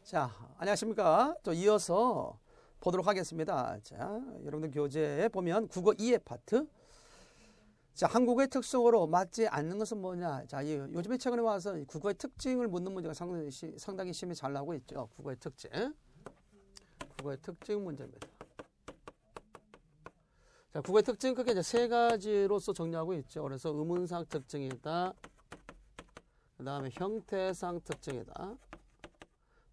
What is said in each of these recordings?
자, 안녕하십니까. 또 이어서 보도록 하겠습니다. 자, 여러분들 교재에 보면 국어 2의 파트. 자, 한국어의 특성으로 맞지 않는 것은 뭐냐. 자, 요즘에 최근에 와서 국어의 특징을 묻는 문제가 상당히 심히 잘 나오고 있죠. 국어의 특징. 국어의 특징 문제입니다. 자, 국어의 특징 크게 이제 세 가지로서 정리하고 있죠. 그래서 의문상 특징이다. 그 다음에 형태상 특징이다.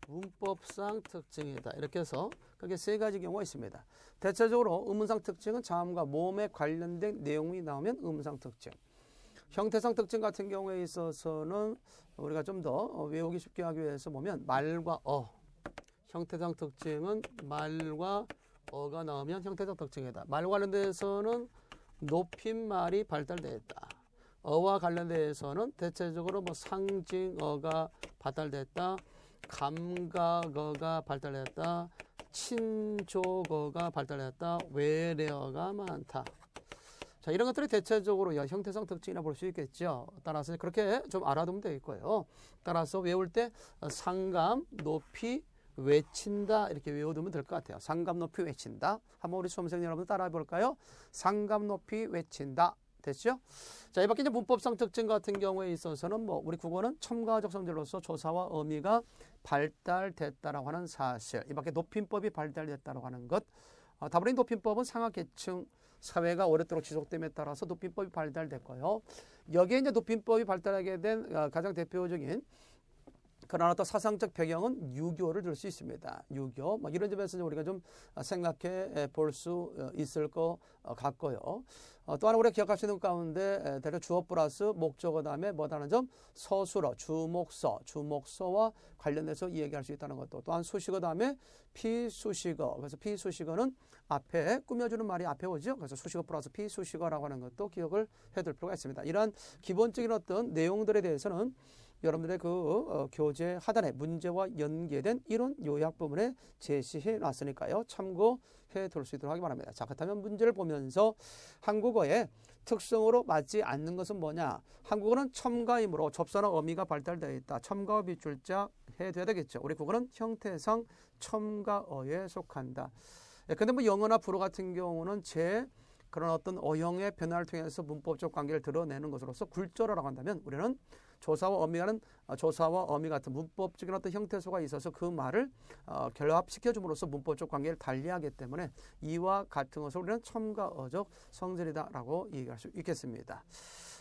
문법상 특징이다. 이렇게 해서 그렇게 세 가지 경우가 있습니다. 대체적으로 의문상 특징은 자음과 모음에 관련된 내용이 나오면 의문상 특징. 형태상 특징 같은 경우에 있어서는 우리가 좀 더 외우기 쉽게 하기 위해서 보면 말과 형태상 특징은 말과 어가 나오면 형태상 특징이다. 말과 관련돼서는 높임말이 발달되어 있다. 어와 관련돼서는 대체적으로 상징어가 발달됐다. 감각어가 발달했다. 친족어가 발달했다. 외래어가 많다. 자, 이런 것들이 대체적으로 형태상 특징이라 볼 수 있겠죠. 따라서 그렇게 좀 알아두면 되겠고요. 따라서 외울 때 상감, 높이, 외친다 이렇게 외워두면 될 것 같아요. 상감, 높이, 외친다. 한번 우리 수험생 여러분 따라해 볼까요? 상감, 높이, 외친다. 됐죠? 자, 이 밖에 이제 문법상 특징 같은 경우에 있어서는 우리 국어는 첨가적 성질로서 조사와 어미가 발달됐다라고 하는 사실. 이 밖에 높임법이 발달됐다라고 하는 것. 다분히 높임법은 상하계층 사회가 오랫도록 지속됨에 따라서 높임법이 발달됐고요. 여기에 이제 높임법이 발달하게 된 가장 대표적인 그런 어떤 사상적 배경은 유교를 들 수 있습니다. 유교. 이런 점에서 우리가 좀 생각해 볼 수 있을 것 같고요. 또 하나 우리가 기억할 수 있는 가운데 대략 주어 플러스 목적어 다음에 뭐다는 점 서술어, 주목서와 관련돼서 이야기할 수 있다는 것도 또한 수식어 다음에 피수식어. 그래서 피수식어는 앞에 꾸며주는 말이 앞에 오죠. 그래서 수식어 플러스 피수식어라고 하는 것도 기억을 해둘 필요가 있습니다. 이러한 기본적인 어떤 내용들에 대해서는 여러분들의 교재 하단에 문제와 연계된 이론 요약 부분에 제시해 놨으니까요. 참고해 둘 수 있도록 하기 바랍니다. 자, 그렇다면 문제를 보면서 한국어의 특성으로 맞지 않는 것은 뭐냐? 한국어는 첨가이므로 접사나 어미가 발달되어 있다. 첨가어 빗줄자 해둬야 되겠죠. 우리 국어는 형태상 첨가어에 속한다. 근데 영어나 불어 같은 경우는 그런 어떤 어형의 변화를 통해서 문법적 관계를 드러내는 것으로서 굴절어라고 한다면 우리는 조사와 어미 같은 문법적인 어떤 형태소가 있어서 그 말을 결합시켜줌으로써 문법적 관계를 달리하기 때문에 이와 같은 것을 우리는 첨가어적 성질이다라고 얘기할 수 있겠습니다.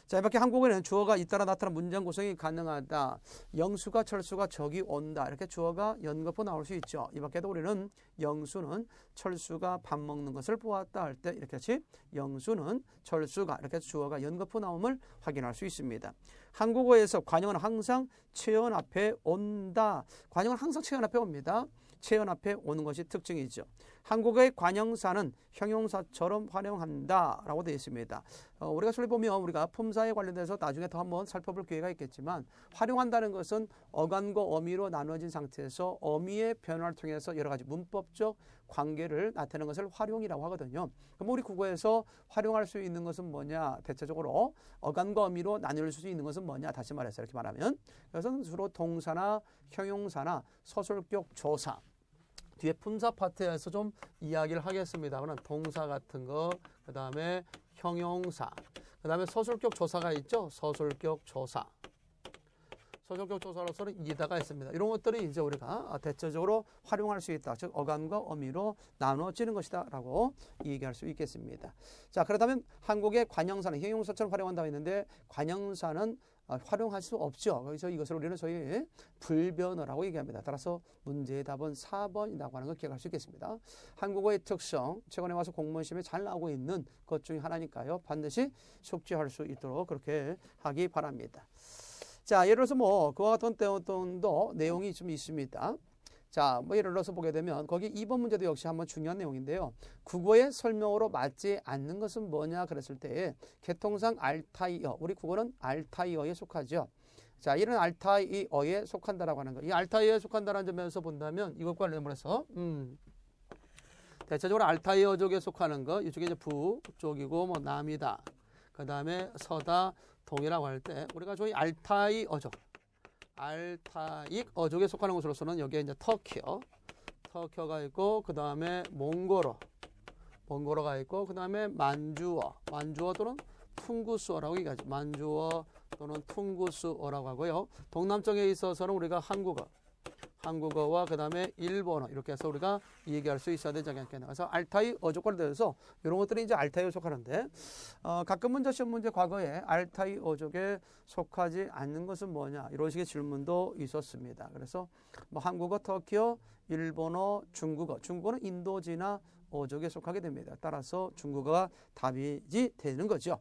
자, 이 밖에 한국어에는 주어가 잇따라 나타난 문장 구성이 가능하다. 영수가 철수가 적이 온다. 이렇게 주어가 연거푸 나올 수 있죠. 이 밖에도 우리는 영수는 철수가 밥 먹는 것을 보았다 할 때 이렇게 같이 영수는 철수가 이렇게 주어가 연거푸 나옴을 확인할 수 있습니다. 한국어에서 관형은 항상 체언 앞에 온다. 관형은 항상 체언 앞에 옵니다. 체언 앞에 오는 것이 특징이죠. 한국어의 관형사는 형용사처럼 활용한다 라고 되어 있습니다. 우리가 설리 보면 우리가 품사에 관련돼서 나중에 더 한번 살펴볼 기회가 있겠지만 활용한다는 것은 어간과 어미로 나눠진 상태에서 어미의 변화를 통해서 여러 가지 문법적 관계를 나타내는 것을 활용이라고 하거든요. 그럼 우리 국어에서 활용할 수 있는 것은 뭐냐? 대체적으로 어간과 어미로 나눌 수 있는 것은 뭐냐? 다시 말해서 이렇게 말하면 그것은 주로 동사나 형용사나 서술격 조사 뒤에 품사 파트에서 좀 이야기를 하겠습니다. 그러면 동사 같은 거, 그 다음에 형용사, 그 다음에 서술격 조사가 있죠. 서술격 조사. 서술격 조사로서는 이다가 있습니다. 이런 것들이 이제 우리가 대체적으로 활용할 수 있다. 즉 어간과 어미로 나눠지는 것이다 라고 얘기할 수 있겠습니다. 자, 그렇다면 한국의 관형사는 형용사처럼 활용한다고 했는데 관형사는 활용할 수 없죠. 그래서 이것을 우리는 소위 불변어라고 얘기합니다. 따라서 문제의 답은 4번이라고 하는 걸 기억할 수 있겠습니다. 한국어의 특성, 최근에 와서 공무원 시험에 잘 나오고 있는 것 중에 하나니까요. 반드시 숙지할 수 있도록 그렇게 하기 바랍니다. 자, 예를 들어서 그와 같은 어떤 내용이 좀 있습니다. 자, 예를 들어서 보게 되면 거기 2번 문제도 역시 한번 중요한 내용인데요. 국어의 설명으로 맞지 않는 것은 뭐냐 그랬을 때 개통상 알타이어, 우리 국어는 알타이어에 속하죠. 자, 이런 알타이어에 속한다라고 하는 거. 이 알타이어에 속한다는 점에서 본다면 이것과 관련해서 대체적으로 알타이어족에 속하는 거, 이쪽에 이제 북쪽이고 남이다. 그 다음에 서다, 동이라고 할 때 우리가 저희 알타이어족 알타익 어족에 속하는 것으로서는 여기에 이제 터키어가 있고, 그 다음에 몽고로가 있고, 그 다음에 만주어 또는 퉁구스어라고 얘기하죠. 만주어 또는 퉁구스어라고 하고요. 동남쪽에 있어서는 우리가 한국어와 그 다음에 일본어 이렇게 해서 우리가 얘기할 수 있어야 되지 않겠나. 그래서 알타이 어족과에 대해서 이런 것들이 이제 알타이에 속하는데, 가끔은 저 시험 문제 과거에 알타이 어족에 속하지 않는 것은 뭐냐 이런 식의 질문도 있었습니다. 그래서 뭐 한국어, 터키어, 일본어, 중국어는 인도지나 어족에 속하게 됩니다. 따라서 중국어가 답이지 되는 거죠.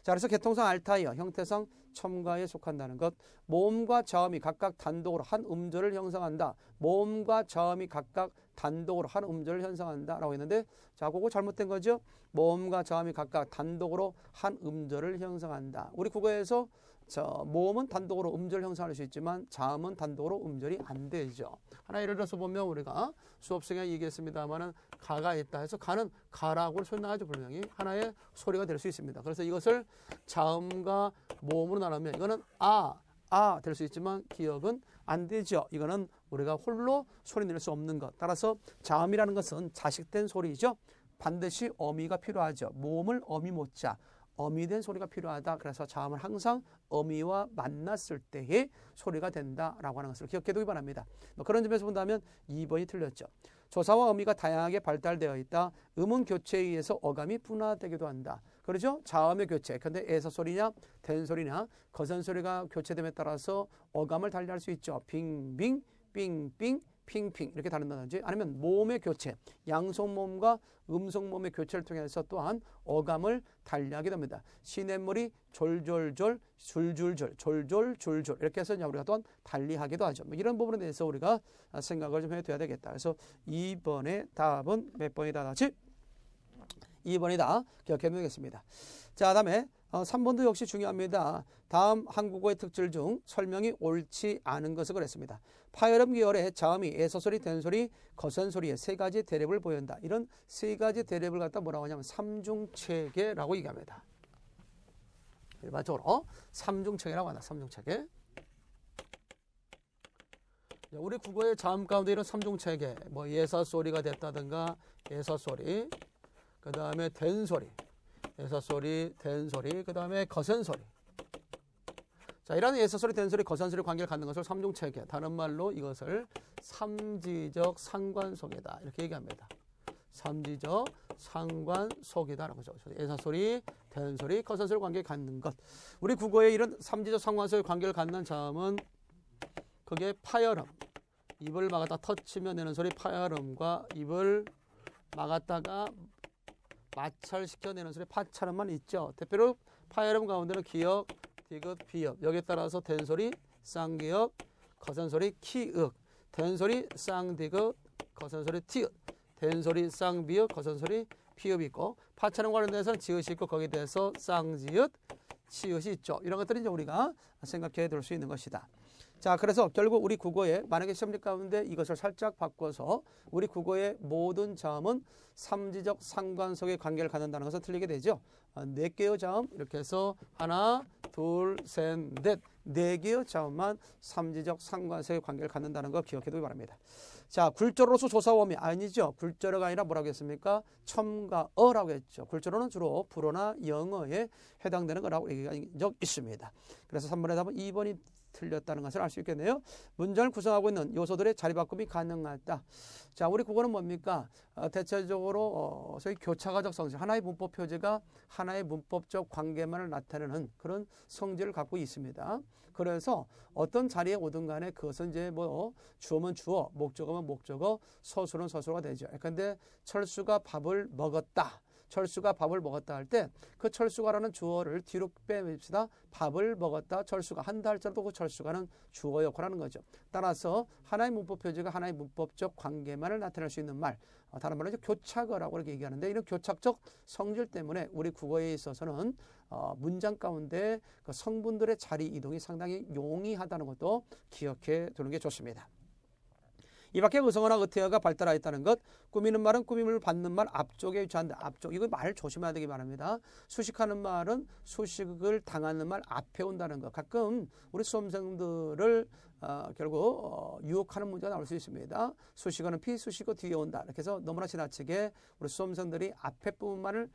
자, 그래서 계통상 알타이어, 형태상 첨가에 속한다는 것. 모음과 자음이 각각 단독으로 한 음절을 형성한다. 모음과 자음이 각각 단독으로 한 음절을 형성한다 라고 했는데, 자, 그거 잘못된 거죠. 모음과 자음이 각각 단독으로 한 음절을 형성한다. 우리 국어에서 모음은 단독으로 음절 형성할 수 있지만 자음은 단독으로 음절이 안 되죠. 하나 예를 들어서 보면 우리가 수업 시간에 얘기했습니다만은 가가 있다 해서 가는 가라고 소리 나가죠. 분명히 하나의 소리가 될 수 있습니다. 그래서 이것을 자음과 모음으로 나누면 이거는 될 수 있지만 기억은 안 되죠. 이거는 우리가 홀로 소리 낼 수 없는 것. 따라서 자음이라는 것은 자식된 소리죠. 반드시 어미가 필요하죠. 모음을 어미 못자, 어미된 소리가 필요하다. 그래서 자음은 항상 어미와 만났을 때의 소리가 된다라고 하는 것을 기억해 두기 바랍니다. 그런 점에서 본다면 2번이 틀렸죠. 조사와 어미가 다양하게 발달되어 있다. 음운 교체에 의해서 어감이 분화되기도 한다. 그렇죠? 자음의 교체. 근데 에서 소리냐, 된 소리냐, 거선 소리가 교체됨에 따라서 어감을 달리할 수 있죠. 빙빙, 삥삥, 핑핑 이렇게 다른다든지, 아니면 모음의 교체, 양성모음과 음성모음의 교체를 통해서 또한 어감을 달리하게 됩니다. 시냇물이 졸졸졸, 줄줄줄, 졸졸, 줄줄 이렇게 해서 우리가 또한 달리하기도 하죠. 이런 부분에 대해서 우리가 생각을 좀 해둬야 되겠다. 그래서 2번의 답은 몇 번이다 다시? 2번이다. 기억해 두겠습니다. 자, 다음에 3번도 역시 중요합니다. 다음 한국어의 특질 중 설명이 옳지 않은 것을 그랬습니다. 파열음 계열의 자음이 에서소리, 된소리, 거선소리의 세 가지 대립을 보인다. 이런 세 가지 대립을 갖다 뭐라고 하냐면 삼중체계라고 얘기합니다. 일반적으로 삼중체계라고 한다. 삼중체계. 우리 국어의 자음 가운데 이런 삼중체계, 뭐 예사소리가 됐다든가 예사소리, 그 다음에 된소리, 예사소리, 된소리, 그 다음에 거선소리. 자, 이런 예사소리, 된소리, 거선소리 관계를 갖는 것을 삼중체계, 다른 말로 이것을 삼지적 상관속이다 이렇게 얘기합니다. 삼지적 상관속이다라고 하죠. 예사소리, 된소리, 거선소리 관계를 갖는 것. 우리 국어의 이런 삼지적 상관속의 관계를 갖는 자음은 그게 파열음, 입을 막았다 터치면 내는 소리 파열음과 입을 막았다가 마찰시켜내는 소리 파찰음만 있죠. 대표로 파열음 가운데는 기역, 디귿, 비역, 여기에 따라서 된소리, 쌍기역, 거선소리, 키읔, 된소리, 쌍디귿, 거선소리, 티읕, 된소리, 쌍비역, 거선소리, 피읍이 있고, 파찰음 관련돼서는 지읒이 있고 거기에 대해서 쌍지읒, 치읒이 있죠. 이런 것들이 이제 우리가 생각해 둘 수 있는 것이다. 자, 그래서 결국 우리 국어에 만약에 시험지 가운데 이것을 살짝 바꿔서 우리 국어의 모든 자음은 삼지적 상관속의 관계를 갖는다는 것은 틀리게 되죠. 4개의 자음 이렇게 해서 하나, 둘, 셋, 넷 4개의 자음만 삼지적 상관속의 관계를 갖는다는 거 기억해 두기 바랍니다. 자, 굴절어로서 조사어미 아니죠. 굴절어가 아니라 뭐라고 했습니까? 첨가어라고 했죠. 굴절어는 주로 불어나 영어에 해당되는 거라고 얘기한 적 있습니다. 그래서 3번의 답은 2번이 틀렸다는 것을 알 수 있겠네요. 문장을 구성하고 있는 요소들의 자리바꿈이 가능하다. 자, 우리 국어는 뭡니까? 대체적으로 소위 교차가적 성질, 하나의 문법 표제가 하나의 문법적 관계만을 나타내는 그런 성질을 갖고 있습니다. 그래서 어떤 자리에 오든 간에 그것은 이제 뭐 주어면 주어, 목적어면 목적어, 서술은 서술어가 되죠. 근데 철수가 밥을 먹었다. 철수가 밥을 먹었다 할 때 그 철수가라는 주어를 뒤로 빼봅시다. 밥을 먹었다. 철수가 한다 할지라도 그 철수가는 주어 역할을 하는 거죠. 따라서 하나의 문법 표제가 하나의 문법적 관계만을 나타낼 수 있는 말, 다른 말로 교착어라고 이렇게 얘기하는데, 이런 교착적 성질 때문에 우리 국어에 있어서는 문장 가운데 그 성분들의 자리 이동이 상당히 용이하다는 것도 기억해 두는 게 좋습니다. 이 밖에 의성어나 의태어가 발달하여 있다는 것, 꾸미는 말은 꾸밈을 받는 말 앞쪽에 위치한다. 앞쪽, 이거 말 조심해야 되기 바랍니다. 수식하는 말은 수식을 당하는 말 앞에 온다는 것. 가끔 우리 수험생들을 결국 유혹하는 문제가 나올 수 있습니다. 수식어는 비수식어 뒤에 온다. 이렇게 해서 너무나 지나치게 우리 수험생들이 앞에 부분만을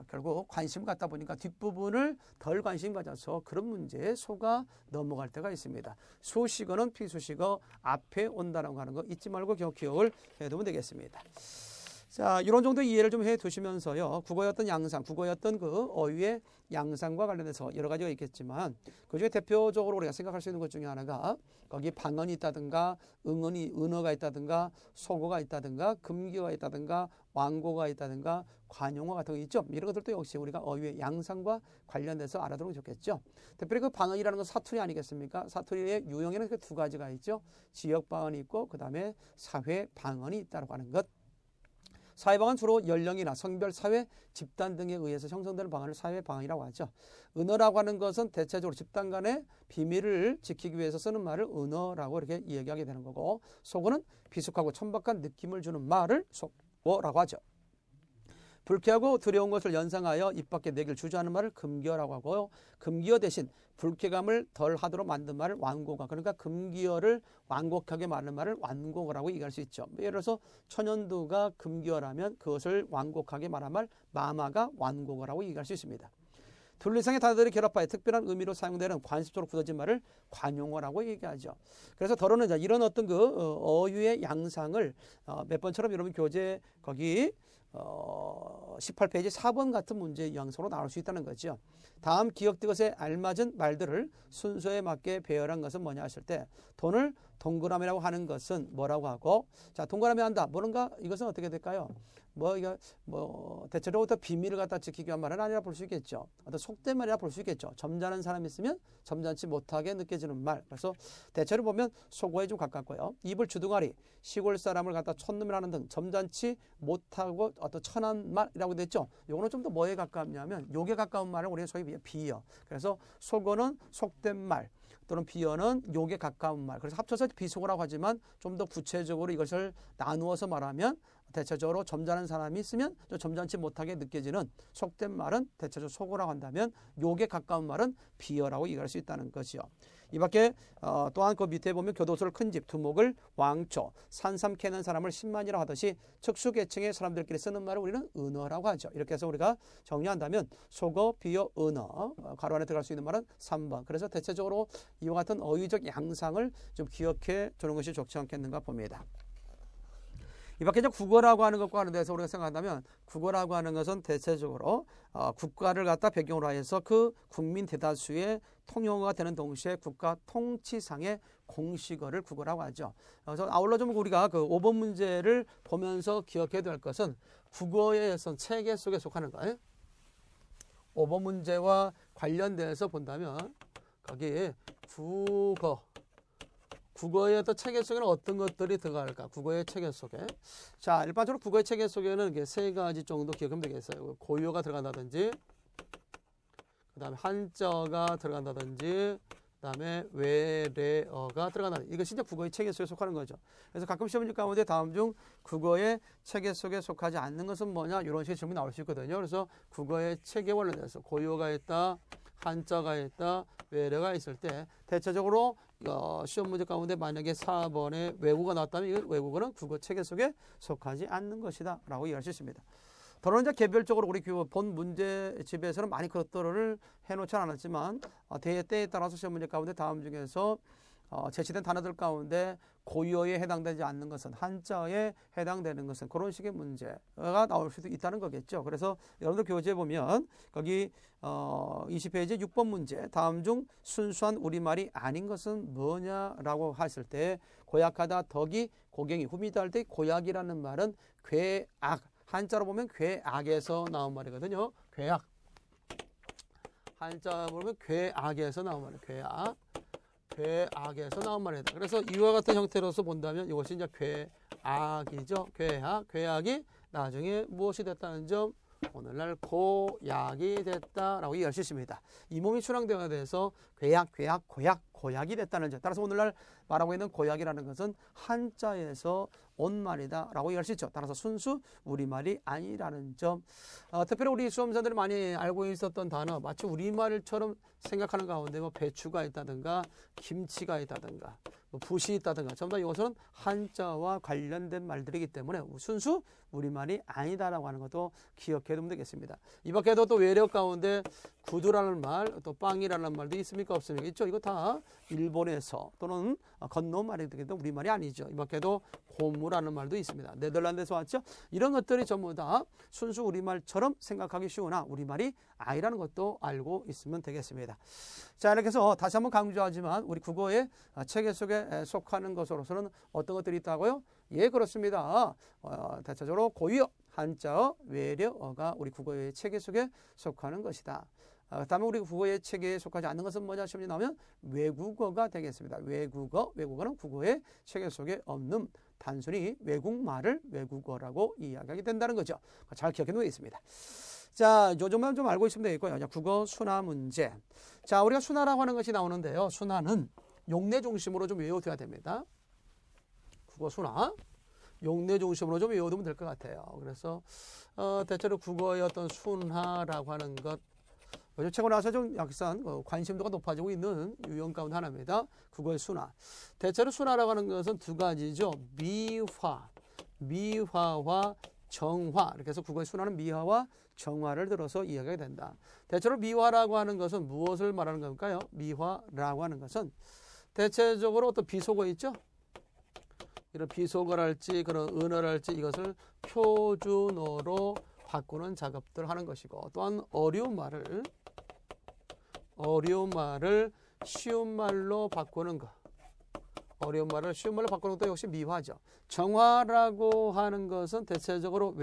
결국 관심 갖다 보니까 뒷부분을 덜 관심 가져서 그런 문제에 속아 넘어갈 때가 있습니다. 수식어는 비수식어 앞에 온다라고 하는 거 잊지 말고 기억을 해두면 되겠습니다. 자, 이런 정도 이해를 좀 해 두시면서요. 국어의 어떤 양상, 국어의 어떤 그 어휘의 양상과 관련해서 여러 가지가 있겠지만 그중에 대표적으로 우리가 생각할 수 있는 것 중에 하나가 거기 방언이 있다든가 은어가 있다든가 속어가 있다든가 금기어가 있다든가 완고가 있다든가 관용어 같은 거 있죠. 이런 것들도 역시 우리가 어휘의 양상과 관련돼서 알아두면 좋겠죠. 특별히 그 방언이라는 건 사투리 아니겠습니까? 사투리의 유형에는 그 두 가지가 있죠. 지역 방언이 있고 그 다음에 사회 방언이 있다고 하는 것. 사회방언은 주로 연령이나 성별, 사회, 집단 등에 의해서 형성되는 방언을 사회방언이라고 하죠. 은어라고 하는 것은 대체적으로 집단 간의 비밀을 지키기 위해서 쓰는 말을 은어라고 이렇게 이야기하게 되는 거고, 속어는 비속하고 천박한 느낌을 주는 말을 속어라고 하죠. 불쾌하고 두려운 것을 연상하여 입 밖에 내기를 주저하는 말을 금기어라고 하고요. 금기어 대신 불쾌감을 덜 하도록 만든 말을 완고가, 그러니까 금기어를 완곡하게 말하는 말을 완고어라고 얘기할 수 있죠. 예를 들어서 천연두가 금기어라면 그것을 완곡하게 말한 말 마마가 완고어라고 얘기할 수 있습니다. 둘 이상의 단어들이 결합하여 특별한 의미로 사용되는 관습적으로 굳어진 말을 관용어라고 얘기하죠. 그래서 더러는 이런 어떤 그 어휘의 양상을 몇 번처럼 여러분 교재 거기 18페이지 4번 같은 문제 양상으로 나올 수 있다는 거죠. 다음 기억된 것에 알맞은 말들을 순서에 맞게 배열한 것은 뭐냐 하실 때, 돈을 동그라미라고 하는 것은 뭐라고 하고, 자, 동그라미 한다. 뭐는가? 이것은 어떻게 될까요? 대체적으로 비밀을 갖다 지키기 위한 말은 아니라 볼 수 있겠죠. 어떤 속된 말이라 볼 수 있겠죠. 점잖은 사람이 있으면 점잖지 못하게 느껴지는 말. 그래서 대체로 보면 속어에 좀 가깝고요. 입을 주둥아리, 시골 사람을 갖다 촌놈이라는 등 점잖지 못하고 어떤 천한 말이라고 됐죠. 요거는 좀 더 뭐에 가깝냐면 욕에 가까운 말을 우리가 소위 비어. 그래서 속어는 속된 말, 또는 비어는 욕에 가까운 말. 그래서 합쳐서 비속어라고 하지만 좀 더 구체적으로 이것을 나누어서 말하면 대체적으로 점잖은 사람이 있으면 좀 점잖지 못하게 느껴지는 속된 말은 대체적으로 속어라고 한다면, 욕에 가까운 말은 비어라고 얘기할 수 있다는 것이요. 이 밖에 또한 그 밑에 보면 교도소를 큰 집, 두목을 왕초, 산삼 캐는 사람을 신만이라고 하듯이 특수계층의 사람들끼리 쓰는 말을 우리는 은어라고 하죠. 이렇게 해서 우리가 정리한다면 속어, 비어, 은어, 가로 안에 들어갈 수 있는 말은 3번. 그래서 대체적으로 이와 같은 어휘적 양상을 좀 기억해 두는 것이 좋지 않겠는가 봅니다. 이 밖에 이제 국어라고 하는 것과 관련돼서 우리가 생각한다면, 국어라고 하는 것은 대체적으로 국가를 갖다 배경으로 해서 그 국민 대다수의 통용어가 되는 동시에 국가 통치상의 공식어를 국어라고 하죠. 그래서 아울러 좀 우리가 그 5번 문제를 보면서 기억해야 될 것은 국어의 체계 속에 속하는 거예요. 5번 문제와 관련돼서 본다면 거기에 국어의 어떤 체계 속에는 어떤 것들이 들어갈까? 국어의 체계 속에. 자, 일반적으로 국어의 체계 속에는 이렇게 세 가지 정도 기억하면 되겠어요. 고유어가 들어간다든지, 그 다음에 한자어가 들어간다든지, 그 다음에 외래어가 들어간다든지. 이것이 이제 국어의 체계 속에 속하는 거죠. 그래서 가끔 시험 문제 가운데 다음 중 국어의 체계 속에 속하지 않는 것은 뭐냐? 이런 식의 질문이 나올 수 있거든요. 그래서 국어의 체계 관련해서 고유어가 있다, 한자가 있다, 외래어가 있을 때 대체적으로 시험 문제 가운데 만약에 4번에 외국어가 나왔다면 이 외국어는 국어 체계 속에 속하지 않는 것이다 라고 이해할 수 있습니다. 더러는 이제 개별적으로 우리 본 문제집에서는 많이 그것들을 해놓지 않았지만 때에 따라서 시험 문제 가운데 다음 중에서 제시된 단어들 가운데 고유어에 해당되지 않는 것은, 한자어에 해당되는 것은, 그런 식의 문제가 나올 수도 있다는 거겠죠. 그래서 여러분들 교재에 보면 거기 20페이지 6번 문제, 다음 중 순수한 우리말이 아닌 것은 뭐냐라고 했을 때, 고약하다, 덕이, 고갱이, 후미다 할 때 고약이라는 말은 괴악, 한자로 보면 괴악에서 나온 말이거든요. 괴악. 한자로 보면 괴악에서 나온 말이에요. 괴악. 괴악에서 나온 말이다. 그래서 이와 같은 형태로서 본다면 이것이 이제 괴악이죠. 괴악이 나중에 무엇이 됐다는 점, 오늘날 고약이 됐다라고 이해할 수 있습니다. 이 몸이 출항되어야 돼서 괴악, 고약이 됐다는 점. 따라서 오늘날 말하고 있는 고약이라는 것은 한자에서 온 말이다 라고 얘기할 수 있죠. 따라서 순수 우리말이 아니라는 점. 특별히 우리 수험생들이 많이 알고 있었던 단어, 마치 우리말처럼 생각하는 가운데 뭐 배추가 있다든가 김치가 있다든가 뭐 붓이 있다든가 전부 다 이것은 한자와 관련된 말들이기 때문에 순수 우리말이 아니다라고 하는 것도 기억해 두면 되겠습니다. 이 밖에도 또 외래어 가운데 구두라는 말, 또 빵이라는 말도 있습니까? 없습니까? 있죠. 이거 다 일본에서 또는 건너온 말이 되기 때문에 우리말이 아니죠. 이 밖에도 고무라는 말도 있습니다. 네덜란드에서 왔죠. 이런 것들이 전부 다 순수 우리말처럼 생각하기 쉬우나 우리말이 아니라는 것도 알고 있으면 되겠습니다. 자, 이렇게 해서 다시 한번 강조하지만 우리 국어의 체계 속에 속하는 것으로서는 어떤 것들이 있다고요? 예, 그렇습니다. 대체적으로 고유어, 한자어, 외래어가 우리 국어의 체계 속에 속하는 것이다. 다음에 우리 국어의 체계에 속하지 않는 것은 뭐냐 시험에 나오면 외국어가 되겠습니다. 외국어는 국어의 체계 속에 없는 단순히 외국말을 외국어라고 이야기하게 된다는 거죠. 잘 기억해 놓고 있습니다. 자, 요 점만 좀 알고 있으면 되겠고요. 자, 국어 순화 문제. 자, 우리가 순화라고 하는 것이 나오는데요. 순화는 용례 중심으로 좀 외워둬야 됩니다. 국어 순화. 용례 중심으로 좀 외워두면 될 것 같아요. 그래서 대체로 국어의 어떤 순화라고 하는 것, 요즘 최근 와서 좀 약간 관심도가 높아지고 있는 유형 가운데 하나입니다. 국어의 순화. 대체로 순화라고 하는 것은 두 가지죠. 미화와 정화. 이렇게 해서 국어의 순화는 미화와 정화를 들어서 이야기가 된다. 대체로 미화라고 하는 것은 무엇을 말하는 걸까요? 미화라고 하는 것은 대체적으로 어떤 비속어 있죠? 이런 비속어랄지 그런 은어랄지 이것을 표준어로 바꾸는 작업들을 하는 것이고, 또한 어려운 말을 쉬운 말로 바꾸는 것. 어려운 말을 쉬운 말로 바꾸는 것도 역시 미화죠. 정화라고 하는 것은 대체적으로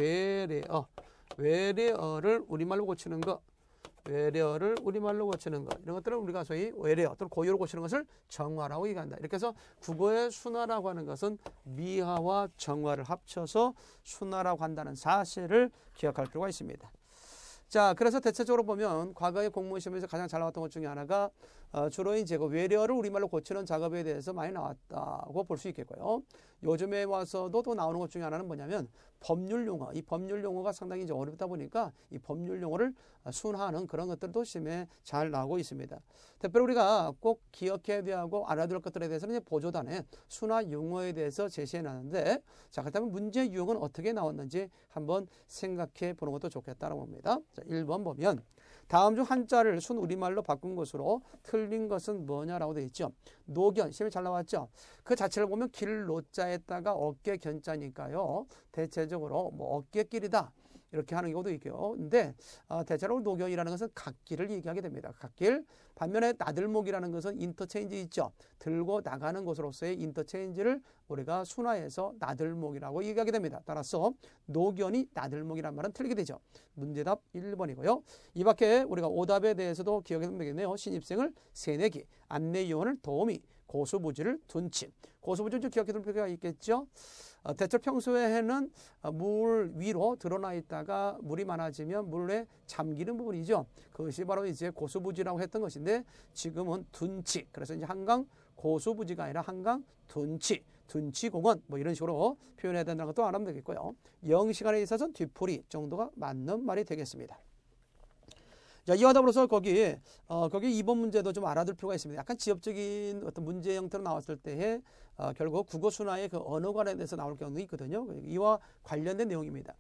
외래어를 우리말로 고치는 것. 외래어를 우리말로 고치는 것. 이런 것들을 우리가 소위 외래어 또는 고유어로 고치는 것을 정화라고 얘기한다. 이렇게 해서 국어의 순화라고 하는 것은 미화와 정화를 합쳐서 순화라고 한다는 사실을 기억할 필요가 있습니다. 자, 그래서 대체적으로 보면 과거의 공무원 시험에서 가장 잘 나왔던 것 중에 하나가 주로 이제 그 외래어를 우리말로 고치는 작업에 대해서 많이 나왔다고 볼 수 있겠고요. 요즘에 와서도 또 나오는 것 중에 하나는 뭐냐면 법률 용어. 이 법률 용어가 상당히 이제 어렵다 보니까 이 법률 용어를 순화하는 그런 것들도 시험에 잘 나오고 있습니다. 특별히 우리가 꼭 기억해야 하고 알아둘 것들에 대해서는 이제 보조단에 순화 용어에 대해서 제시해 놨는데, 자, 그렇다면 문제 유형은 어떻게 나왔는지 한번 생각해 보는 것도 좋겠다고 봅니다. 자, 1번 보면 다음 중 한자를 순 우리말로 바꾼 것으로 틀린 것은 뭐냐라고 되어 있죠. 노견, 시험에 잘 나왔죠. 그 자체를 보면 길노자에다가 어깨 견자니까요. 대체적으로 뭐 어깨길이다 이렇게 하는 경우도 있고요. 근데 대체로 노견이라는 것은 갓길을 얘기하게 됩니다. 갓길. 반면에 나들목이라는 것은 인터체인지 있죠. 들고 나가는 것으로서의 인터체인지를 우리가 순화해서 나들목이라고 얘기하게 됩니다. 따라서 노견이 나들목이라는 말은 틀리게 되죠. 문제답 1번이고요. 이 밖에 우리가 오답에 대해서도 기억하면 되겠네요. 신입생을 새내기, 안내요원을 도우미, 고수부지를 둔침. 고수부지를 좀 기억해 둘 필요가 있겠죠. 대체로 평소에는 물 위로 드러나 있다가 물이 많아지면 물에 잠기는 부분이죠. 그것이 바로 이제 고수부지라고 했던 것인데 지금은 둔치. 그래서 이제 한강 고수부지가 아니라 한강 둔치. 둔치공원 뭐 이런 식으로 표현해야 된다는 것도 알아면 되겠고요. 영시간에 있어서는 뒤풀이 정도가 맞는 말이 되겠습니다. 자, 이와 더불어서 거기 2번 문제도 좀 알아둘 필요가 있습니다. 약간 지엽적인 어떤 문제 형태로 나왔을 때에 결국 국어 순화의 그 언어관에 대해서 나올 경우도 있거든요. 이와 관련된 내용입니다.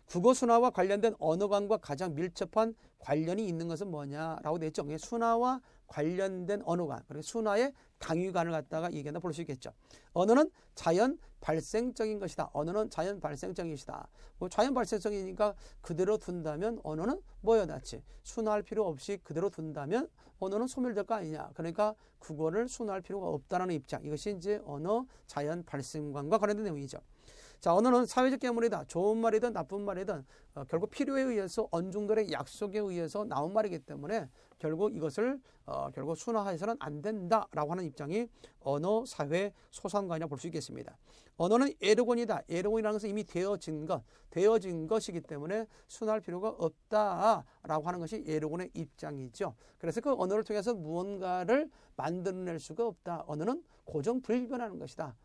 국어 순화와 관련된 언어관과 가장 밀접한 관련이 있는 것은 뭐냐라고 되어 있죠. 순화와 관련된 언어관, 그리고 순화의 당위관을 갖다가 얘기한다 볼 수 있겠죠. 언어는 자연 발생적인 것이다. 언어는 자연 발생적인 것이다. 뭐 자연 발생적이니까 그대로 둔다면 언어는 뭐여놨지. 순화할 필요 없이 그대로 둔다면 언어는 소멸될 거 아니냐. 그러니까 국어를 순화할 필요가 없다는 입장. 이것이 이제 언어 자연 발생관과 관련된 내용이죠. 자, 언어는 사회적 계물이다. 좋은 말이든 나쁜 말이든 결국 필요에 의해서 언중들의 약속에 의해서 나온 말이기 때문에 결국 이것을 결국 순화해서는 안 된다라고 하는 입장이 언어, 사회, 소상관이라 볼 수 있겠습니다. 언어는 에르곤이다. 에르곤이라는 것은 이미 되어진 것이기 때문에 순화할 필요가 없다라고 하는 것이 에르곤의 입장이죠. 그래서 그 언어를 통해서 무언가를 만들어낼 수가 없다. 언어는 고정불변하는 것이다.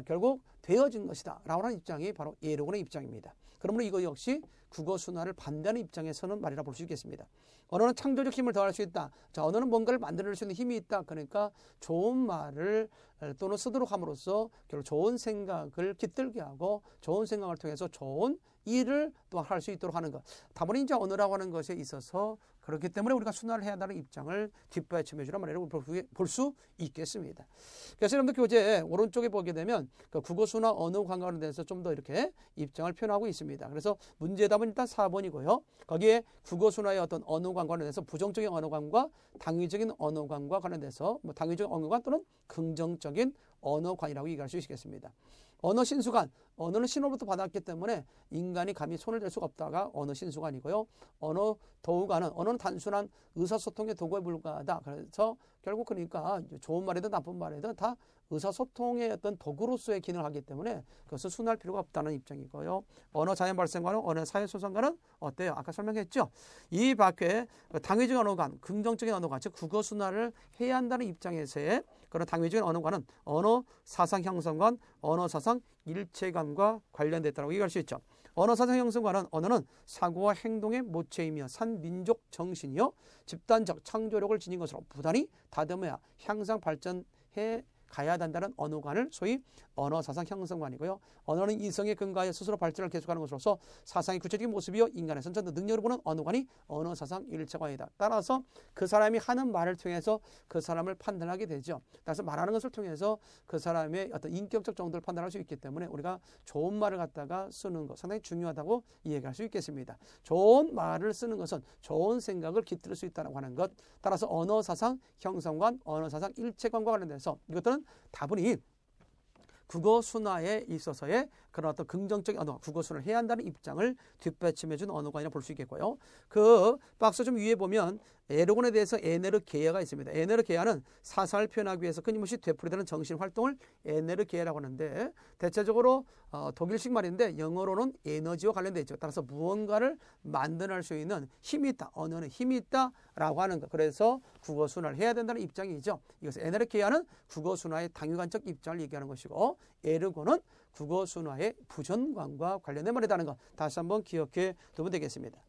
결국 되어진 것이다 라고 하는 입장이 바로 예르곤의 입장입니다. 그러므로 이거 역시 국어 순화를 반대하는 입장에서는 말이라 볼 수 있겠습니다. 언어는 창조적 힘을 더할 수 있다. 자, 언어는 뭔가를 만들어낼 수 있는 힘이 있다. 그러니까 좋은 말을 또는 쓰도록 함으로써 결국 좋은 생각을 깃들게 하고 좋은 생각을 통해서 좋은 일을 또한 할 수 있도록 하는 것. 다분히 이제 언어라고 하는 것에 있어서 그렇기 때문에 우리가 순화를 해야 한다는 입장을 뒷받침해 주란 말이라고 볼 수 있겠습니다. 그래서 여러분들 교재 오른쪽에 보게 되면 그 국어 순화 언어 관관에 대해서 좀 더 이렇게 입장을 표현하고 있습니다. 그래서 문제답은 일단 4번이고요. 거기에 국어 순화의 어떤 언어 관관에 대해서 부정적인 언어관과 당위적인 언어관과 관련돼서 뭐 당위적인 언어관 또는 긍정적인 언어관이라고 얘기할 수 있겠습니다. 언어 신수관, 언어는 신호부터 받았기 때문에 인간이 감히 손을 댈 수가 없다가 언어 신수관이고요. 언어 도구관은 언어는 단순한 의사소통의 도구에 불과하다. 그래서 결국 그러니까 좋은 말이든 나쁜 말이든 다 의사소통의 어떤 도구로서의 기능을 하기 때문에 그것을 순화할 필요가 없다는 입장이고요. 언어 자연 발생관은 언어 사회 소성관은 어때요? 아까 설명했죠. 이 밖에 당위적인 언어관, 긍정적인 언어관, 즉 국어 순화를 해야 한다는 입장에서의 그런 당위적인 언어관은 언어 사상 형성관, 언어 사상 일체감과 관련됐다고 얘기할 수 있죠. 언어 사상 형성관은 언어는 사고와 행동의 모체이며 산민족 정신이요 집단적 창조력을 지닌 것으로 부단히 다듬어야 향상 발전해 가야 한다는 언어관을 소위 언어 사상 형성관이고요. 언어는 이성에 근거하여 스스로 발전을 계속하는 것으로서 사상의 구체적인 모습이요 인간의 선천적 능력을 보는 언어관이 언어 사상 일체관이다. 따라서 그 사람이 하는 말을 통해서 그 사람을 판단하게 되죠. 따라서 말하는 것을 통해서 그 사람의 어떤 인격적 정도를 판단할 수 있기 때문에 우리가 좋은 말을 갖다가 쓰는 것 상당히 중요하다고 이해할 수 있겠습니다. 좋은 말을 쓰는 것은 좋은 생각을 깃들 수 있다고 하는 것. 따라서 언어 사상 형성관, 언어 사상 일체관과 관련돼서 이것들은 다분히 국어 순화에 있어서의 그런 어떤 긍정적인 언어, 국어 순화를 해야 한다는 입장을 뒷받침해준 언어관이라 볼 수 있겠고요. 그 박스 좀 위에 보면 에르곤에 대해서 에네르게아가 있습니다. 에네르게아는 사상을 표현하기 위해서 끊임없이 되풀이되는 정신활동을 에네르게아라고 하는데 대체적으로 독일식 말인데 영어로는 에너지와 관련되어 있죠. 따라서 무언가를 만들어낼 수 있는 힘이 있다. 언어는 힘이 있다라고 하는 것. 그래서 국어 순화를 해야 된다는 입장이죠. 이것은 에네르게아는 국어 순화의 당위관적 입장을 얘기하는 것이고 에르곤은 국어 순화의 부전관과 관련된 말이라는 것. 다시 한번 기억해 두면 되겠습니다.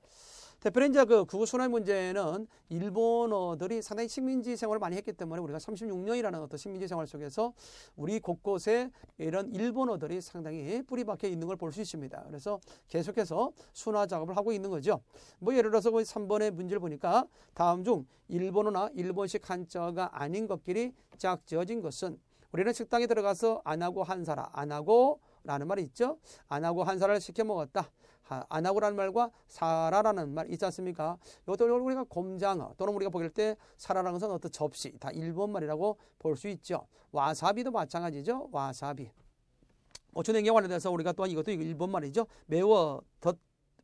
대표는 이제 그 국어 순화의 문제는 일본어들이 상당히 식민지 생활을 많이 했기 때문에 우리가 36년이라는 어떤 식민지 생활 속에서 우리 곳곳에 이런 일본어들이 상당히 뿌리박혀 있는 걸 볼 수 있습니다. 그래서 계속해서 순화 작업을 하고 있는 거죠. 뭐 예를 들어서 3번의 문제를 보니까 다음 중 일본어나 일본식 한자가 아닌 것끼리 짝지어진 것은 우리는 식당에 들어가서 안 하고 한 사라, 안 하고 라는 말이 있죠. 안 하고 한 사라를 시켜 먹었다. 안 하고라는 말과 사라라는 말 있지 않습니까? 이것도 우리가 곰장어 또는 우리가 보길 때 사라라는 것은 어떤 접시 다 일본 말이라고 볼 수 있죠. 와사비도 마찬가지죠. 와사비. 고추냉이와 관련돼서 우리가 또한 이것도 일본 말이죠.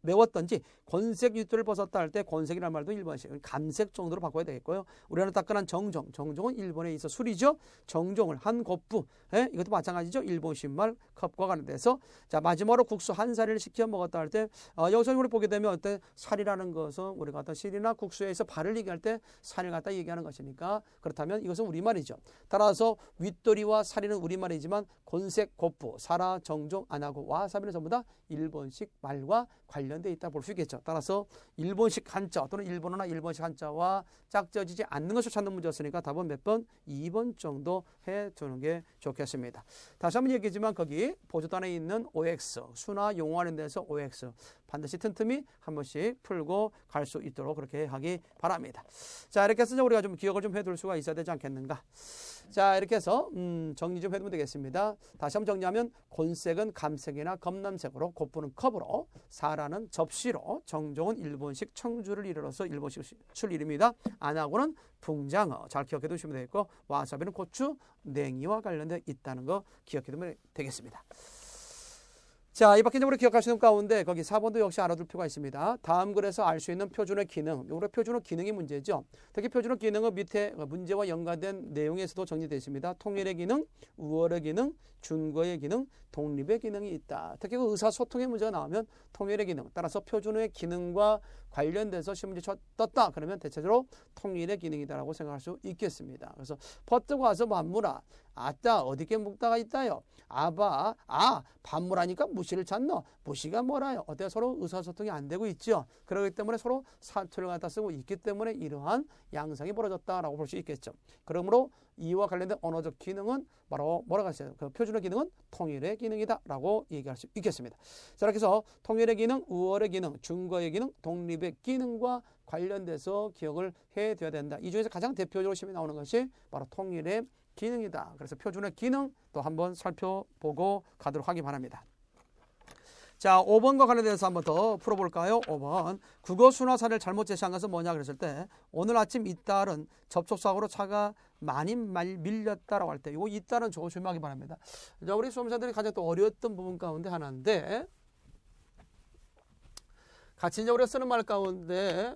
매웠던지 권색 유토를 벗었다 할 때 권색이라는 말도 일본식 감색 정도로 바꿔야 되겠고요. 우리나라 따끈한 정종, 정종은 일본에 있어 술이죠. 정종을 한 곱부, 이것도 마찬가지죠. 일본식 말 컵과 관련돼서 자 마지막으로 국수 한 사리를 시켜 먹었다 할 때 여기서 우리 보게 되면 어때 살이라는 것은 우리가 어떤 실이나 국수에서 발을 얘기할 때 살을 갖다 얘기하는 것이니까 그렇다면 이것은 우리말이죠. 따라서 윗도리와 살이는 우리말이지만 권색 곱부, 사라, 정종, 안하고 와사비는 전부 다 일본식 말과 관련되어 있다 볼 수 있겠죠. 따라서 일본식 한자 또는 일본어나 일본식 한자와 짝져지지 않는 것을 찾는 문제였으니까 답은 몇 번? 2번 정도 해두는 게 좋겠습니다. 다시 한번 얘기했지만 거기 보조단에 있는 OX, 순화 용어하는 데서 OX 반드시 틈틈이 한 번씩 풀고 갈 수 있도록 그렇게 하기 바랍니다. 자 이렇게 해서 우리가 좀 기억을 좀 해둘 수가 있어야 되지 않겠는가. 자 이렇게 해서 정리 좀 해두면 되겠습니다. 다시 한번 정리하면 곤색은 감색이나 검남색으로 곱부는 컵으로 사라는 접시로 정종은 일본식 청주를 이르러서 일본식 술 이름이다. 안하고는 붕장어 잘 기억해 두시면 되겠고 와사비는 고추 냉이와 관련되어 있다는 거 기억해 두면 되겠습니다. 자, 이 밖에 우리 기억하시는 가운데 거기 4번도 역시 알아둘 필요가 있습니다. 다음 글에서 알 수 있는 표준어 기능. 요거 표준어 기능이 문제죠. 특히 표준어 기능은 밑에 문제와 연관된 내용에서도 정리되어 있습니다. 통일의 기능, 우월의 기능, 준거의 기능, 독립의 기능이 있다. 특히 그 의사소통의 문제가 나오면 통일의 기능, 따라서 표준어의 기능과 관련돼서 시험문제 떴다. 그러면 대체적으로 통일의 기능이다라고 생각할 수 있겠습니다. 그래서 퍼뜨고 와서 만무라 아따 어디게 묵다가 있다요. 아바 반물하니까 무시를 찾노. 무시가 뭐라요. 어때 서로 의사소통이 안 되고 있죠. 그렇기 때문에 서로 사투를 갖다 쓰고 있기 때문에 이러한 양상이 벌어졌다라고 볼 수 있겠죠. 그러므로 이와 관련된 언어적 기능은 바로 뭐라고 하세요? 그 표준어 기능은 통일의 기능이다라고 얘기할 수 있겠습니다. 자, 이렇게 해서 통일의 기능, 우월의 기능, 중거의 기능, 독립의 기능과 관련돼서 기억을 해둬야 된다. 이 중에서 가장 대표적으로 시험에 나오는 것이 바로 통일의 기능이다. 그래서 표준의 기능 또 한번 살펴보고 가도록 하기 바랍니다. 자, 5번과 관련돼서 한번 더 풀어볼까요? 5번. 국어 순화 사례를 잘못 제시한 것은 뭐냐 그랬을 때 오늘 아침 이딸은 접촉사고로 차가 많이 밀렸다라고 할 때 이거 이딸은 조심하기 바랍니다. 자, 우리 수험생들이 가장 또 어려웠던 부분 가운데 하나인데 같이 이제 우리가 쓰는 말 가운데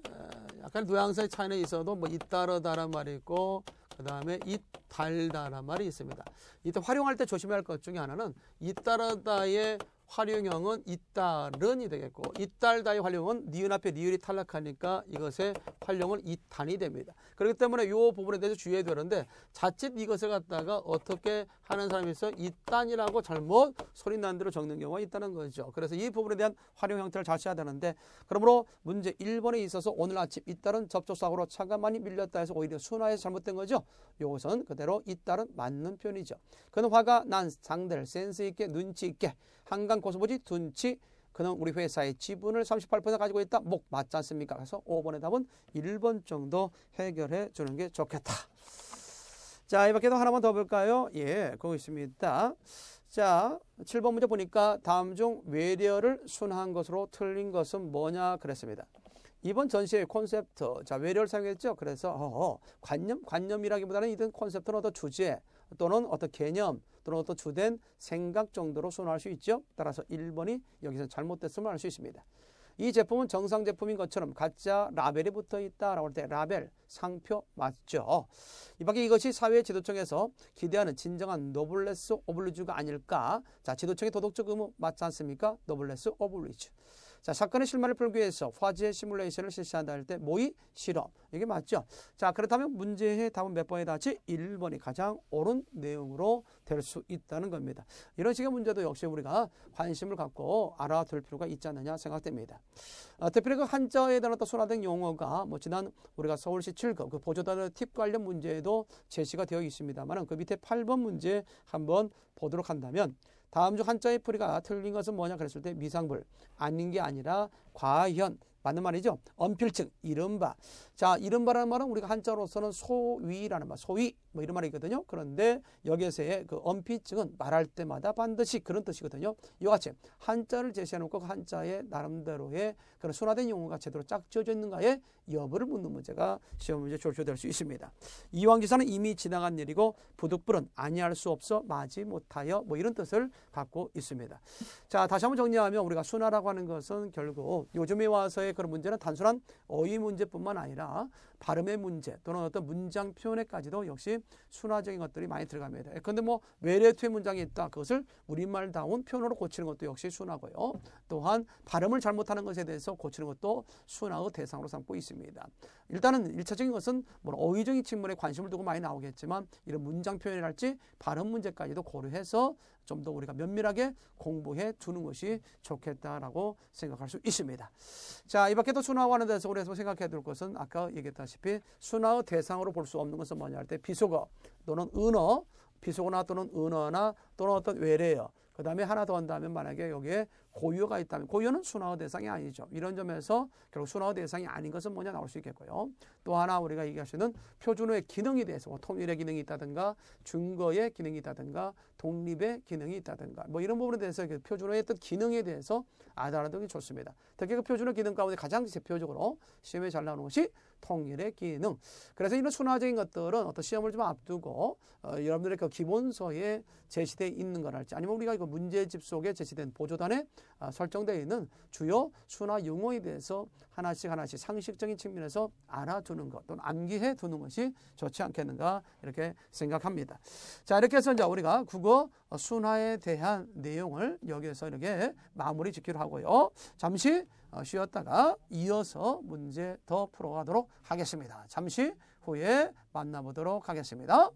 약간 뉘앙스의 차이는 있어도 뭐 이따르다란 말이 있고 그 다음에 이달다란 말이 있습니다. 이때 활용할 때 조심해야 할 것 중에 하나는 이따르다의 활용형은 이따른이 되겠고 이달다의 활용은 니은 앞에 니을이 탈락하니까 이것의 활용은 이탄이 됩니다. 그렇기 때문에 이 부분에 대해서 주의해야 되는데 자칫 이것을 갖다가 어떻게 하는 사람이 있어 이딴이라고 잘못 소리 난 대로 적는 경우가 있다는 거죠. 그래서 이 부분에 대한 활용 형태를 잘 써야 되는데 그러므로 문제 1번에 있어서 오늘 아침 이딸은 접촉사고로 차가 많이 밀렸다 해서 오히려 순화해서 잘못된 거죠. 이것은 그대로 이딸은 맞는 표현이죠. 그는 화가 난 상대를 센스 있게 눈치 있게 한강 고수보지 둔치 그는 우리 회사의 지분을 38% 가지고 있다. 목 맞지 않습니까? 그래서 5번의 답은 1번 정도 해결해 주는 게 좋겠다. 자, 이 밖에도 하나만 더 볼까요? 예, 그거 있습니다. 자, 7번 문제 보니까 다음 중 외래어를 순화한 것으로 틀린 것은 뭐냐 그랬습니다. 이번 전시의 콘셉트, 자, 외래어를 사용했죠. 그래서 관념이라기보다는 이든 콘셉트는 어떤 주제 또는 어떤 개념 또는 어떤 주된 생각 정도로 순화할 수 있죠. 따라서 1번이 여기서 잘못됐음을 알 수 있습니다. 이 제품은 정상 제품인 것처럼 가짜 라벨이 붙어 있다라고 할 때 라벨, 상표 맞죠. 이 밖에 이것이 사회 지도청에서 기대하는 진정한 노블레스 오블리주가 아닐까. 자, 지도청의 도덕적 의무 맞지 않습니까? 노블레스 오블리주. 자, 사건의 실마리를 풀기 위해서 화재 시뮬레이션을 실시한다 할 때 모의 실험. 이게 맞죠? 자, 그렇다면 문제의 답은 몇 번에 닿지? 1번이 가장 옳은 내용으로 될 수 있다는 겁니다. 이런 식의 문제도 역시 우리가 관심을 갖고 알아둘 필요가 있지 않느냐 생각됩니다. 특별히 그 한자에 대한 어떤 순화된 용어가 뭐 지난 우리가 서울시 7급 그 보조단어 팁 관련 문제에도 제시가 되어 있습니다만 그 밑에 8번 문제 한번 보도록 한다면 다음 중 한자의 풀이가 틀린 것은 뭐냐 그랬을 때 미상불 아닌 게 아니라 과현 맞는 말이죠. 언필증 이른바. 자, 이른바라는 말은 우리가 한자로서는 소위라는 말, 소위 뭐 이런 말이거든요. 그런데 여기에서의 그 언필증은 말할 때마다 반드시 그런 뜻이거든요. 이와 같이 한자를 제시해놓고 그 한자의 나름대로의 그런 순화된 용어가 제대로 짝 지어져 있는가에 여부를 묻는 문제가 시험 문제 출제될 수 있습니다. 이왕지사는 이미 지나간 일이고 부득불은 아니할 수 없어 마지 못하여 뭐 이런 뜻을 갖고 있습니다. 자, 다시 한번 정리하면 우리가 순화라고 하는 것은 결국 요즘에 와서의 그런 문제는 단순한 어휘 문제뿐만 아니라 발음의 문제 또는 어떤 문장 표현에까지도 역시 순화적인 것들이 많이 들어갑니다. 그런데 뭐 외래투의 문장이 있다. 그것을 우리말다운 표현으로 고치는 것도 역시 순화고요. 또한 발음을 잘못하는 것에 대해서 고치는 것도 순화의 대상으로 삼고 있습니다. 일단은 1차적인 것은 뭐 어휘적인 측면에 관심을 두고 많이 나오겠지만 이런 문장 표현이랄지 발음 문제까지도 고려해서 좀 더 우리가 면밀하게 공부해 두는 것이 좋겠다라고 생각할 수 있습니다. 자, 이 밖에도 순화와 하는 데서 우리가 생각해 둘 것은 아까 얘기했다시피 순화의 대상으로 볼 수 없는 것은 뭐냐 할 때 비속어 또는 은어, 비속어나 또는 은어나 또는 어떤 외래어 그 다음에 하나 더 한다면 만약에 여기에 고유어가 있다면 고유어는 순화의 대상이 아니죠. 이런 점에서 결국 순화의 대상이 아닌 것은 뭐냐 나올 수 있겠고요. 또 하나 우리가 얘기할 수 있는 표준어의 기능에 대해서 뭐 통일의 기능이 있다든가 증거의 기능이 있다든가 독립의 기능이 있다든가 뭐 이런 부분에 대해서 표준어의 어떤 기능에 대해서 알아두는 게 좋습니다. 특히 그 표준어 기능 가운데 가장 대표적으로 시험에 잘 나오는 것이 통일의 기능. 그래서 이런 순화적인 것들은 어떤 시험을 좀 앞두고 여러분들의 그 기본서에 제시되어 있는 거랄지 아니면 우리가 이거 문제집 속에 제시된 보조단에 설정되어 있는 주요 순화 용어에 대해서 하나씩 상식적인 측면에서 알아두는 것 또는 암기해 두는 것이 좋지 않겠는가 이렇게 생각합니다. 자, 이렇게 해서 이제 우리가 국어 순화에 대한 내용을 여기에서 이렇게 마무리 짓기로 하고요. 잠시 쉬었다가 이어서 문제 더 풀어가도록 하겠습니다. 잠시 후에 만나보도록 하겠습니다.